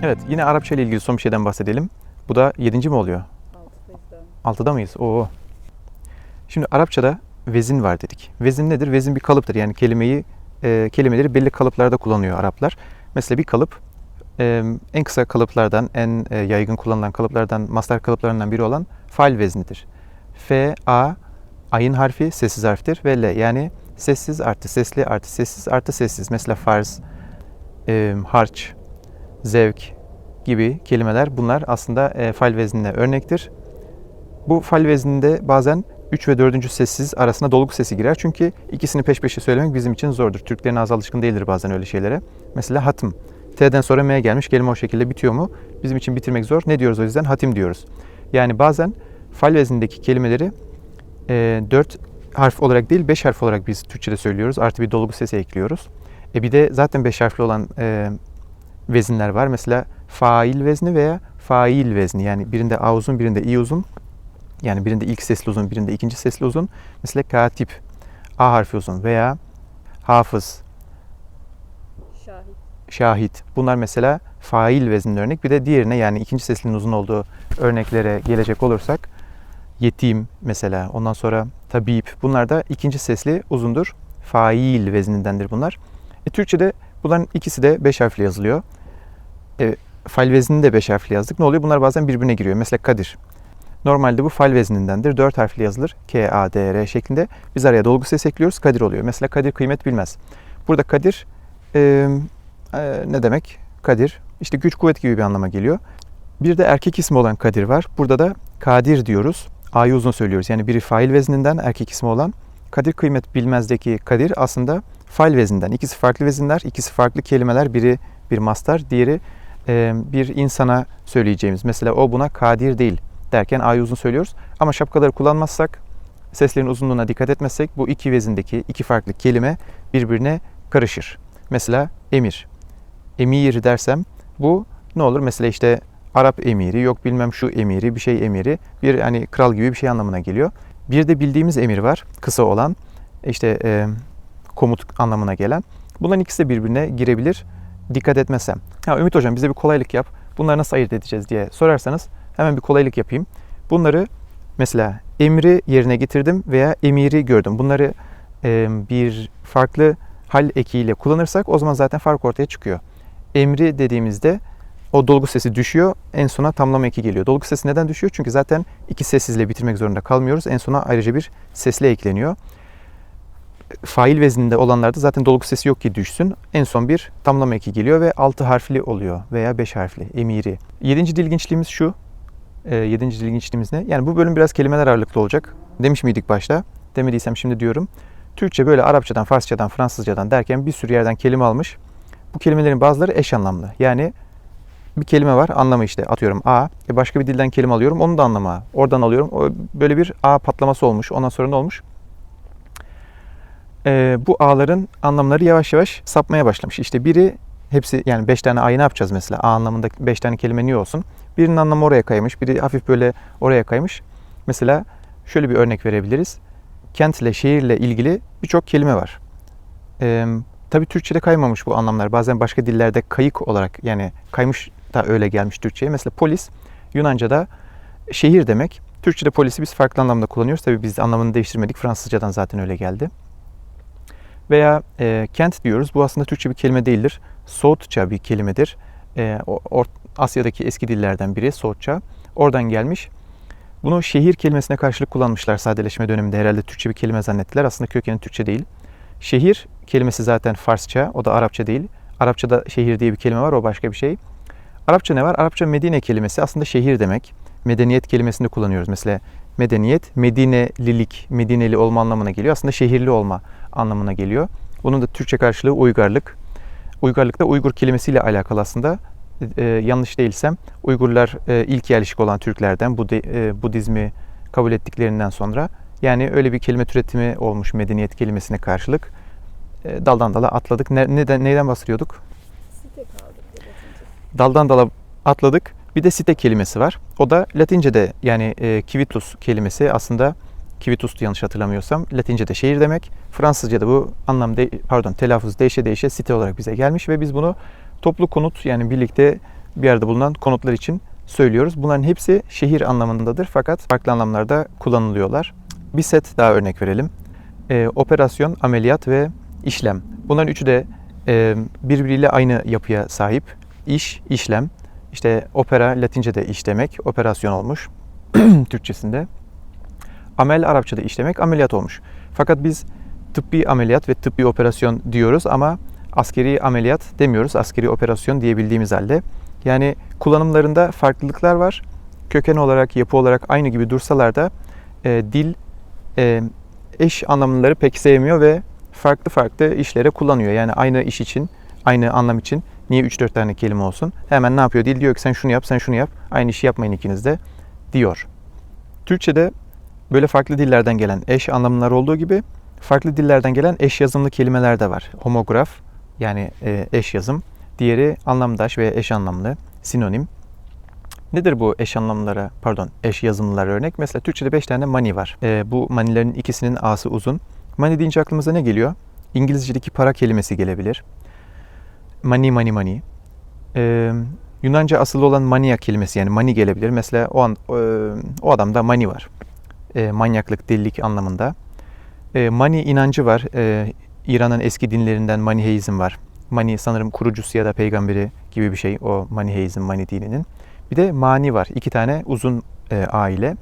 Evet, yine Arapça ile ilgili son bir şeyden bahsedelim. Bu da 7. mi oluyor? 6'da mıyız? Oo. Şimdi Arapçada vezin var dedik. Vezin nedir? Vezin bir kalıptır. Yani kelimeleri belli kalıplarda kullanıyor Araplar. Mesela bir kalıp en kısa kalıplardan, en yaygın kullanılan kalıplardan, mastar kalıplarından biri olan fail veznidir. F, A, ayın harfi sessiz harftir ve L yani sessiz artı sesli artı sessiz artı sessiz. Mesela farz, harç, zevk gibi kelimeler bunlar aslında fail veznine örnektir. Bu fail vezninde bazen 3 ve 4. sessiz arasında dolgu sesi girer. Çünkü ikisini peş peşe söylemek bizim için zordur. Türklerin ağzı alışkın değildir bazen öyle şeylere. Mesela hatım. T'den sonra M gelmiş. Kelime o şekilde bitiyor mu? Bizim için bitirmek zor. Ne diyoruz o yüzden? Hatim diyoruz. Yani bazen fail veznindeki kelimeleri 4 harf olarak değil 5 harf olarak biz Türkçe'de söylüyoruz. Artı bir dolgu sesi ekliyoruz. Bir de zaten 5 harfli olan vezinler var. Mesela fail vezni veya fail vezni. Yani birinde A uzun, birinde İ uzun. Yani birinde ilk sesli uzun, birinde ikinci sesli uzun. Mesela katip, A harfi uzun veya hafız, şahit. Bunlar mesela fail veznine örnek. Bir de diğerine yani ikinci seslinin uzun olduğu örneklere gelecek olursak yetim mesela, ondan sonra tabip. Bunlar da ikinci sesli uzundur. Fail veznindendir bunlar. Türkçe'de bunların ikisi de 5 harfli yazılıyor. Fail veznini de 5 harfli yazdık. Ne oluyor? Bunlar bazen birbirine giriyor. Mesela Kadir. Normalde bu fail veznindendir. 4 harfli yazılır. K-A-D-R şeklinde. Biz araya dolgu ses ekliyoruz. Kadir oluyor. Mesela Kadir kıymet bilmez. Burada Kadir ne demek? Kadir işte güç kuvvet gibi bir anlama geliyor. Bir de erkek ismi olan Kadir var. Burada da Kadir diyoruz. A'yı uzun söylüyoruz. Yani biri fail vezninden erkek ismi olan. Kadir kıymet bilmezdeki Kadir aslında fail vezninden. İkisi farklı vezinler, ikisi farklı kelimeler. Biri bir mastar, diğeri bir insana söyleyeceğimiz. Mesela o buna kadir değil derken A'yı uzun söylüyoruz. Ama şapkaları kullanmazsak, seslerin uzunluğuna dikkat etmezsek bu iki vezindeki iki farklı kelime birbirine karışır. Mesela emir. Emir dersem bu ne olur? Mesela işte Arap emiri, yok bilmem şu emiri, bir şey emiri. Bir hani kral gibi bir şey anlamına geliyor. Bir de bildiğimiz emir var. Kısa olan, işte komut anlamına gelen. Bunların ikisi de birbirine girebilir. Dikkat etmezsem. Ümit Hocam bize bir kolaylık yap. Bunları nasıl ayırt edeceğiz diye sorarsanız hemen bir kolaylık yapayım. Bunları mesela emri yerine getirdim veya emiri gördüm. Bunları bir farklı hal ekiyle kullanırsak o zaman zaten fark ortaya çıkıyor. Emri dediğimizde o dolgu sesi düşüyor. En sona tamlama eki geliyor. Dolgu sesi neden düşüyor? Çünkü zaten iki sessizle bitirmek zorunda kalmıyoruz. En sona ayrıca bir sesle ekleniyor. Fail vezninde olanlarda zaten dolgu sesi yok ki düşsün. En son bir tamlama eki geliyor ve 6 harfli oluyor veya 5 harfli. Emiri. 7. dilginçliğimiz şu. 7. dilginçliğimiz ne? Yani bu bölüm biraz kelimeler ağırlıklı olacak. Demiş miydik başta? Demediysem şimdi diyorum. Türkçe böyle Arapçadan, Farsçadan, Fransızcadan derken bir sürü yerden kelime almış. Bu kelimelerin bazıları eş anlamlı. Yani bir kelime var, anlamı işte atıyorum A. Başka bir dilden kelime alıyorum, onun da anlamı A. Oradan alıyorum. Böyle bir A patlaması olmuş. Ondan sonra ne olmuş? Bu A'ların anlamları yavaş yavaş sapmaya başlamış. İşte biri hepsi yani 5 tane A'yı ne yapacağız mesela? A anlamında 5 tane kelime niye olsun? Birinin anlamı oraya kaymış, biri hafif böyle oraya kaymış. Mesela şöyle bir örnek verebiliriz. Kentle, şehirle ilgili birçok kelime var. Tabii Türkçe'de kaymamış bu anlamlar. Bazen başka dillerde kayık olarak yani kaymış da öyle gelmiş Türkçe'ye. Mesela polis Yunanca'da şehir demek. Türkçe'de polisi biz farklı anlamda kullanıyoruz. Tabii biz anlamını değiştirmedik. Fransızcadan zaten öyle geldi. Veya kent diyoruz. Bu aslında Türkçe bir kelime değildir. Soğutça bir kelimedir. Asya'daki eski dillerden biri Soğutça. Oradan gelmiş. Bunu şehir kelimesine karşılık kullanmışlar sadeleşme döneminde. Herhalde Türkçe bir kelime zannettiler. Aslında kökeni Türkçe değil. Şehir kelimesi zaten Farsça. O da Arapça değil. Arapçada şehir diye bir kelime var. O başka bir şey. Arapça ne var? Arapça Medine kelimesi aslında şehir demek. Medeniyet kelimesini kullanıyoruz. Mesela medeniyet, Medinelilik, Medineli olma anlamına geliyor. Aslında şehirli olma anlamına geliyor. Bunun da Türkçe karşılığı uygarlık. Uygarlık da Uygur kelimesiyle alakalı aslında. Yanlış değilsem Uygurlar ilk yerleşik olan Türklerden Budizmi kabul ettiklerinden sonra yani öyle bir kelime türetimi olmuş medeniyet kelimesine karşılık. Daldan dala atladık. Neyden bahsediyorduk? Site kaldık. Daldan dala atladık. Bir de site kelimesi var. O da Latince'de yani civitas kelimesi aslında Civitus'tu yanlış hatırlamıyorsam. Latince'de şehir demek. Fransızca'da bu telaffuz değişe değişe site olarak bize gelmiş ve biz bunu toplu konut yani birlikte bir yerde bulunan konutlar için söylüyoruz. Bunların hepsi şehir anlamındadır fakat farklı anlamlarda kullanılıyorlar. Bir set daha örnek verelim. Operasyon, ameliyat ve işlem. Bunların üçü de birbiriyle aynı yapıya sahip. İş, işlem. İşte opera Latince'de iş demek, operasyon olmuş Türkçesinde. Amel Arapçada iş demek, ameliyat olmuş. Fakat biz tıbbi ameliyat ve tıbbi operasyon diyoruz ama askeri ameliyat demiyoruz. Askeri operasyon diyebildiğimiz halde. Yani kullanımlarında farklılıklar var. Köken olarak, yapı olarak aynı gibi dursalar da dil eş anlamlıları pek sevmiyor ve farklı farklı işlere kullanıyor. Yani aynı iş için, aynı anlam için niye 3-4 tane kelime olsun? Hemen ne yapıyor? Dil diyor ki sen şunu yap, sen şunu yap. Aynı işi yapmayın ikiniz de diyor. Türkçe'de böyle farklı dillerden gelen eş anlamlılar olduğu gibi farklı dillerden gelen eş yazımlı kelimeler de var. Homograf yani eş yazım. Diğeri anlamdaş veya eş anlamlı, sinonim. Nedir bu eş yazımlılara örnek? Mesela Türkçe'de 5 tane mani var. Bu manilerin ikisinin a'sı uzun. Mani deyince aklımıza ne geliyor? İngilizce'deki para kelimesi gelebilir. Money, money, money. Yunanca asıllı olan mania kelimesi yani money gelebilir. Mesela o adamda money var. Manyaklık, delilik anlamında. Mani inancı var. İran'ın eski dinlerinden Maniheizm var. Mani sanırım kurucusu ya da peygamberi gibi bir şey. O Maniheizm, Mani dininin. Bir de mani var. 2 tane uzun a ile.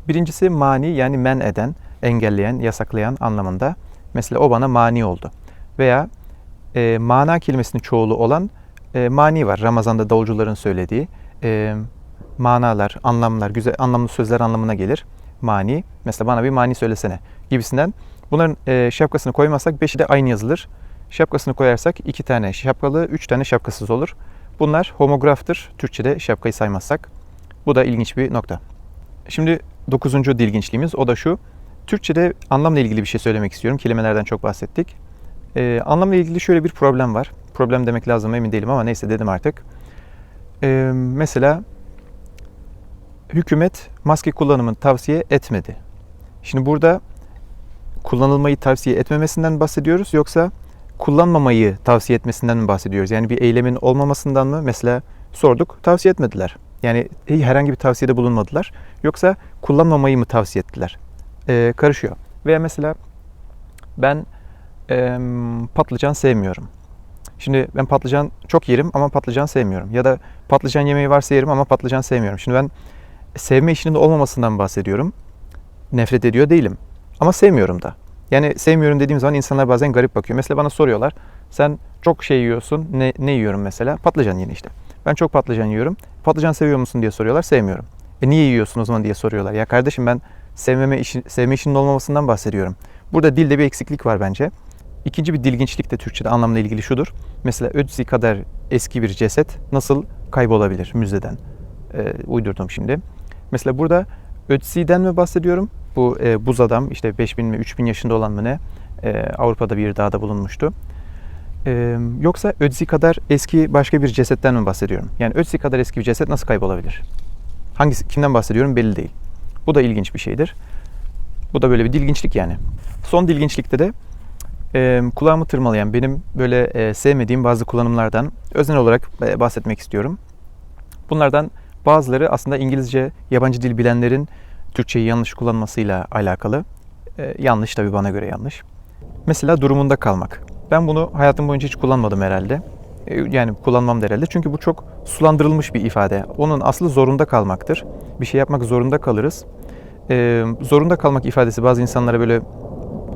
Birincisi mani yani men eden, engelleyen, yasaklayan anlamında. Mesela o bana mani oldu. Veya mana kelimesinin çoğulu olan mani var. Ramazan'da davulcuların söylediği manalar, anlamlar, güzel anlamlı sözler anlamına gelir. Mani. Mesela bana bir mani söylesene gibisinden. Bunların şapkasını koymazsak 5'i de aynı yazılır. Şapkasını koyarsak 2 tane şapkalı, 3 tane şapkasız olur. Bunlar homograftır. Türkçe'de şapkayı saymazsak. Bu da ilginç bir nokta. Şimdi 9. dilginçliğimiz o da şu. Türkçe'de anlamla ilgili bir şey söylemek istiyorum. Kelimelerden çok bahsettik. Anlamla ilgili şöyle bir problem var. Problem demek lazım emin değilim ama neyse dedim artık. Mesela hükümet maske kullanımını tavsiye etmedi. Şimdi burada kullanılmayı tavsiye etmemesinden bahsediyoruz yoksa kullanmamayı tavsiye etmesinden mi bahsediyoruz? Yani bir eylemin olmamasından mı? Mesela sorduk, tavsiye etmediler. Yani herhangi bir tavsiyede bulunmadılar. Yoksa kullanmamayı mı tavsiye ettiler? Karışıyor. Veya mesela ben patlıcan sevmiyorum. Şimdi ben patlıcan çok yerim ama patlıcan sevmiyorum. Ya da patlıcan yemeği varsa yerim ama patlıcan sevmiyorum. Şimdi ben sevme işinin de olmamasından bahsediyorum. Nefret ediyor değilim. Ama sevmiyorum da. Yani sevmiyorum dediğim zaman insanlar bazen garip bakıyor. Mesela bana soruyorlar. Sen çok şey yiyorsun. Ne yiyorum mesela? Patlıcan yine işte. Ben çok patlıcan yiyorum. Patlıcan seviyor musun diye soruyorlar. Sevmiyorum. Niye yiyorsun o zaman diye soruyorlar. Ya kardeşim ben sevme işinin olmamasından bahsediyorum. Burada dilde bir eksiklik var bence. İkinci bir dilginçlik de Türkçe'de anlamla ilgili şudur. Mesela Ötzi kadar eski bir ceset nasıl kaybolabilir müzeden? Uydurdum şimdi. Mesela burada Ötzi'den mi bahsediyorum? Bu buz adam işte 5000 mi 3000 yaşında olan mı ne? Avrupa'da bir dağda bulunmuştu. Yoksa Ötzi kadar eski başka bir cesetten mi bahsediyorum? Yani Ötzi kadar eski bir ceset nasıl kaybolabilir? Kimden bahsediyorum belli değil. Bu da ilginç bir şeydir. Bu da böyle bir dilginçlik yani. Son dilginçlikte de kulağımı tırmalayan, benim böyle sevmediğim bazı kullanımlardan öznel olarak bahsetmek istiyorum. Bunlardan bazıları aslında İngilizce, yabancı dil bilenlerin Türkçeyi yanlış kullanmasıyla alakalı. Yanlış tabii bana göre yanlış. Mesela durumunda kalmak. Ben bunu hayatım boyunca hiç kullanmadım herhalde. Yani kullanmam da herhalde. Çünkü bu çok sulandırılmış bir ifade. Onun aslı zorunda kalmaktır. Bir şey yapmak zorunda kalırız. Zorunda kalmak ifadesi bazı insanlara böyle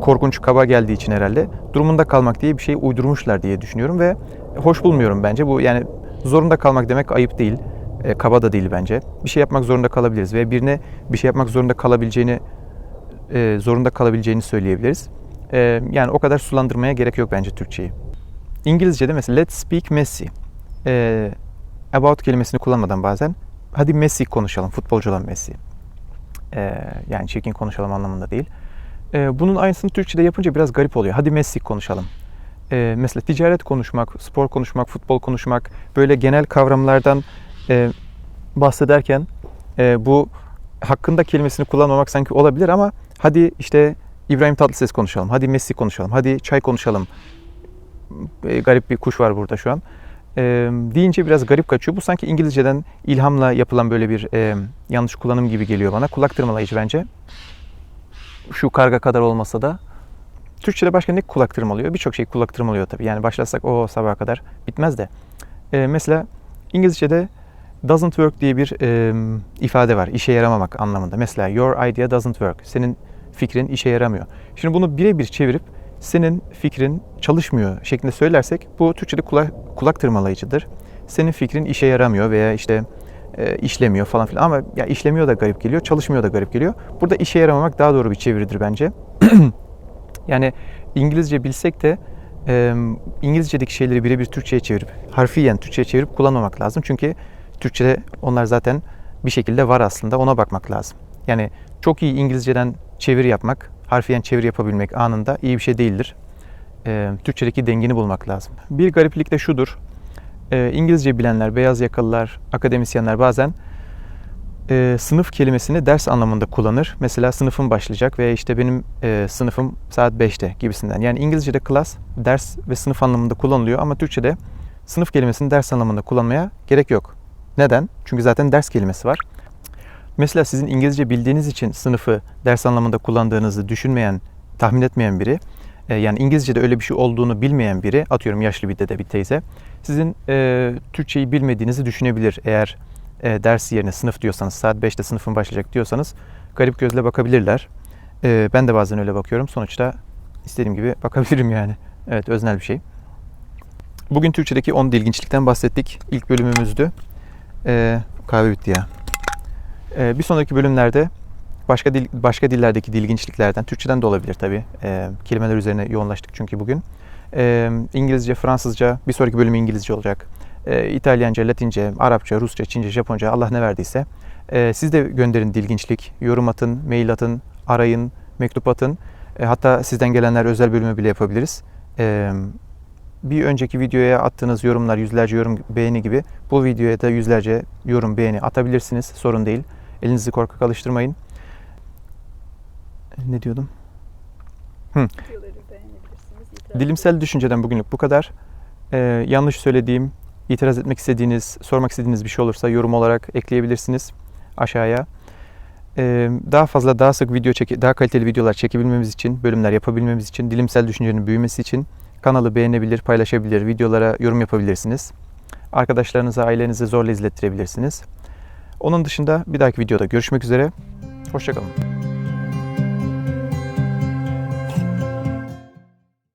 korkunç, kaba geldiği için herhalde durumunda kalmak diye bir şey uydurmuşlar diye düşünüyorum ve hoş bulmuyorum bence. Bu yani zorunda kalmak demek ayıp değil. Kaba da değil bence. Bir şey yapmak zorunda kalabiliriz ve birine bir şey yapmak zorunda kalabileceğini söyleyebiliriz. Yani o kadar sulandırmaya gerek yok bence Türkçeyi. İngilizce'de mesela let's speak Messi. About kelimesini kullanmadan bazen hadi Messi konuşalım, futbolcu olan Messi. Yani çirkin konuşalım anlamında değil. Bunun aynısını Türkçe'de yapınca biraz garip oluyor. Hadi Messi konuşalım. Mesela ticaret konuşmak, spor konuşmak, futbol konuşmak, böyle genel kavramlardan bahsederken bu hakkında kelimesini kullanmamak sanki olabilir ama hadi işte İbrahim Tatlıses konuşalım, hadi Messi konuşalım, hadi çay konuşalım. Garip bir kuş var burada şu an. deyince biraz garip kaçıyor. Bu sanki İngilizceden ilhamla yapılan böyle bir yanlış kullanım gibi geliyor bana. Kulak tırmalayıcı bence. Şu karga kadar olmasa da. Türkçe'de başka ne kulak tırmalıyor? Birçok şey kulak tırmalıyor tabii. Yani başlasak o sabaha kadar bitmez de. Mesela İngilizce'de doesn't work diye bir ifade var. İşe yaramamak anlamında. Mesela your idea doesn't work. Senin fikrin işe yaramıyor. Şimdi bunu birebir çevirip senin fikrin çalışmıyor şeklinde söylersek bu Türkçe'de kulak tırmalayıcıdır. Senin fikrin işe yaramıyor veya işte işlemiyor falan filan. Ama ya işlemiyor da garip geliyor, çalışmıyor da garip geliyor. Burada işe yaramamak daha doğru bir çeviridir bence. Yani İngilizce bilsek de İngilizce'deki şeyleri birebir Türkçe'ye çevirip, harfiyen Türkçe'ye çevirip kullanmamak lazım. Çünkü Türkçe'de onlar zaten bir şekilde var aslında. Ona bakmak lazım. Yani çok iyi İngilizce'den çeviri yapmak, harfiyen çeviri yapabilmek anında iyi bir şey değildir. Türkçedeki dengini bulmak lazım. Bir gariplik de şudur. İngilizce bilenler, beyaz yakalılar, akademisyenler bazen sınıf kelimesini ders anlamında kullanır. Mesela sınıfım başlayacak ve işte benim sınıfım saat 5'te gibisinden. Yani İngilizce'de class, ders ve sınıf anlamında kullanılıyor ama Türkçe'de sınıf kelimesini ders anlamında kullanmaya gerek yok. Neden? Çünkü zaten ders kelimesi var. Mesela sizin İngilizce bildiğiniz için sınıfı ders anlamında kullandığınızı düşünmeyen, tahmin etmeyen biri, yani İngilizce'de öyle bir şey olduğunu bilmeyen biri, atıyorum yaşlı bir dede, bir teyze, sizin Türkçeyi bilmediğinizi düşünebilir. Eğer ders yerine sınıf diyorsanız, saat 5'te sınıfın başlayacak diyorsanız garip gözle bakabilirler. Ben de bazen öyle bakıyorum. Sonuçta istediğim gibi bakabilirim yani. Evet, öznel bir şey. Bugün Türkçedeki 10 ilginçlikten bahsettik. İlk bölümümüzdü. Kahve bitti ya. Bir sonraki bölümlerde başka dillerdeki ilginçliklerden, Türkçeden de olabilir tabii. Kelimeler üzerine yoğunlaştık çünkü bugün. İngilizce, Fransızca, bir sonraki bölüm İngilizce olacak. İtalyanca, Latince, Arapça, Rusça, Çince, Japonca, Allah ne verdiyse. Siz de gönderin ilginçlik. Yorum atın, mail atın, arayın, mektup atın. Hatta sizden gelenler özel bölümü bile yapabiliriz. Bir önceki videoya attığınız yorumlar, yüzlerce yorum, beğeni gibi bu videoya da yüzlerce yorum, beğeni atabilirsiniz. Sorun değil. Elinizi korkak alıştırmayın. Ne diyordum? Dilimsel düşünceden bugünlük bu kadar. Yanlış söylediğim, itiraz etmek istediğiniz, sormak istediğiniz bir şey olursa yorum olarak ekleyebilirsiniz aşağıya. Daha fazla, daha sık daha kaliteli videolar çekebilmemiz için, bölümler yapabilmemiz için, dilimsel düşüncenin büyümesi için kanalı beğenebilir, paylaşabilir, videolara yorum yapabilirsiniz. Arkadaşlarınıza, ailenize zorla izlettirebilirsiniz. Onun dışında bir dahaki videoda görüşmek üzere. Hoşça kalın.